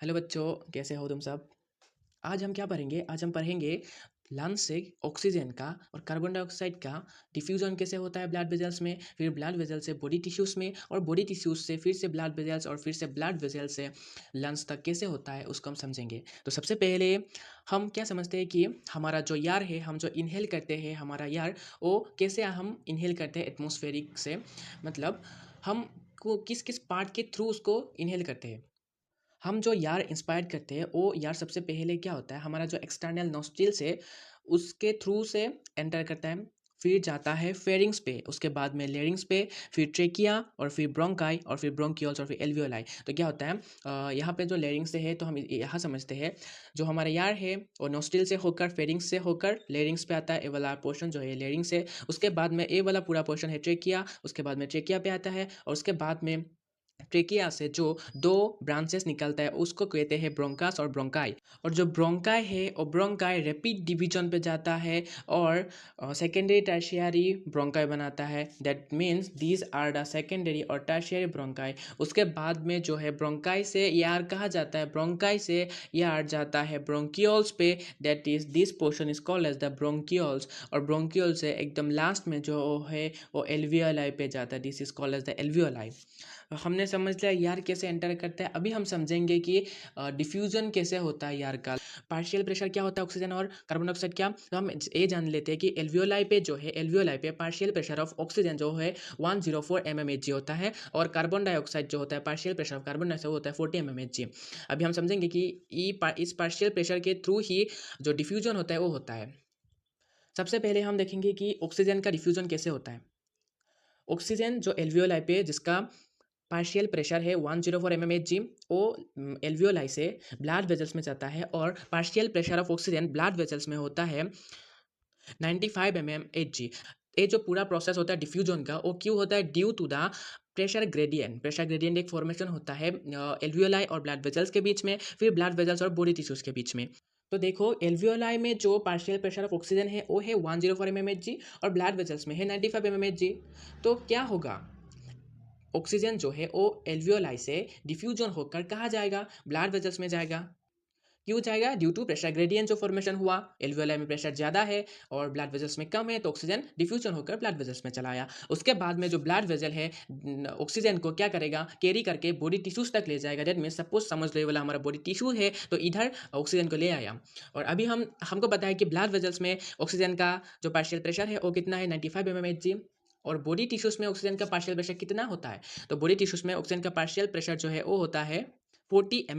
Hello बच्चों, कैसे हो तुम सब। आज हम क्या पढ़ेंगे? आज हम पढ़ेंगे लंग्स से ऑक्सीजन का और कार्बन डाइऑक्साइड का डिफ्यूजन कैसे होता है ब्लड वेजल्स में, फिर ब्लड वेजल से बॉडी टिश्यूज में, और बॉडी टिश्यूज से फिर से ब्लड वेजल्स, और फिर से ब्लड वेजल से लंग्स तक कैसे होता है उसको हम समझेंगे। तो सबसे पहले हम क्या समझते हैं कि हमारा जो एयर है, हम जो इनहेल करते हैं हमारा एयर, वो कैसे हम इनहेल करते हैं एटमोस्फेरिक से, मतलब हम को किस किस पार्ट के थ्रू उसको इनहेल करते हैं। हम जो यार इंस्पायर करते हैं वो यार सबसे पहले क्या होता है, हमारा जो एक्सटर्नल नोस्ट्रिल्स है उसके थ्रू से एंटर करता है, फिर जाता है फेरिंग्स पे, उसके बाद में लेरिंग्स पे, फिर ट्रेकिया, और फिर ब्रोंकाई, और फिर ब्रोंकियोल्स, और फिर एल्वियोलाई। तो क्या होता है, यहाँ पे जो लेरिंग्स से है तो हम यहाँ समझते हैं जो हमारा यार है वो नोस्ट्रिल से होकर फेरिंग्स से होकर लेरिंग्स पे आता है, ए वाला पोर्शन जो है लेरिंग्स से, उसके बाद में ए वाला पूरा पोर्शन है ट्रेकिया, उसके बाद में ट्रेकिया पे आता है, और उसके बाद में ट्रेकिया से जो दो ब्रांचेस निकलता है उसको कहते हैं ब्रोंकास और ब्रोंकाई। और जो ब्रोंकाई है और ब्रोंकाई रैपिड डिवीजन पे जाता है और सेकेंडरी टर्शियरी ब्रोंकाई बनाता है। That means these are the secondary और टर्शियरी ब्रोंकाई। उसके बाद में जो है ब्रोंकाई से यार कहा जाता है, ब्रोंकाई से यार जाता है ब्रोंकियोल्स पे, that is this portion is called as the bronchioles. और ब्रोंकियोल से एकदम लास्ट में जो है वो एल्वियोलाई पे जाता है, this is called as the alveoli. हमने समझ लिया यार कैसे एंटर करता है। अभी हम समझेंगे कि डिफ्यूजन कैसे होता है यार का। पार्शियल प्रेशर क्या होता है ऑक्सीजन और कार्बन डाइऑक्साइड क्या, तो हम ये जान लेते हैं कि एल्वियोलाई पे जो है, एल्वियोलाई पे पार्शियल प्रेशर ऑफ ऑक्सीजन जो है 104 mmHg होता है, और कार्बन डाइऑक्साइड जो होता है partial pressure of carbon dioxide होता है 40 mmHg। अभी हम समझेंगे कि इस पार्शियल प्रेशर के थ्रू ही जो डिफ्यूजन होता है वो होता है। सबसे पहले हम देखेंगे कि ऑक्सीजन का डिफ्यूजन कैसे होता है। ऑक्सीजन जो एल्वियोलाई पे जिसका पार्शियल प्रेशर है 104 mmHg, वो एल्वियोलाई से ब्लड वेजल्स में जाता है, और partial pressure of oxygen blood vessels में होता है 95 mmHg। ये जो पूरा प्रोसेस होता है डिफ्यूजन का वो क्यों होता है, due to the pressure gradient. Pressure gradient एक फॉर्मेशन होता है एल्वियोलाई और ब्लड वेजल्स के बीच में, फिर ब्लड वेजल्स और बॉडी टिश्यूज के बीच में। तो देखो एल्वियोलाई में जो पार्शियल प्रेशर ऑफ ऑक्सीजन है वो है 104 mmHg, और ब्लड वेजल्स में है 95 mmHg। तो क्या होगा, ऑक्सीजन जो है वो एल्वियोलाई से डिफ्यूजन होकर कहाँ जाएगा, ब्लड वेजल्स में जाएगा। क्यों जाएगा, ड्यू टू प्रेशर ग्रेडियंट जो फॉर्मेशन हुआ, एल्वियोलाई में प्रेशर ज़्यादा है और ब्लड वेजल्स में कम है, तो ऑक्सीजन डिफ्यूजन होकर ब्लड वेजल्स में चला आया। उसके बाद में जो ब्लड वेजल है ऑक्सीजन को क्या करेगा, कैरी करके बॉडी टिश्यूज तक ले जाएगा। दैट मीन सपोज समझ लो ये वाला हमारा बॉडी टिश्यू है तो इधर ऑक्सीजन को ले आया। और अभी हमको पता है कि ब्लड वेजल्स में ऑक्सीजन का जो पार्शियल प्रेशर है वो कितना है, 95 mmHg। और बॉडी टिश्यूज में ऑक्सीजन का पार्शियल प्रेशर कितना होता है, तो बॉडी टिश्यूज में ऑक्सीजन का पार्शियल प्रेशर जो है वो होता है 40 mm।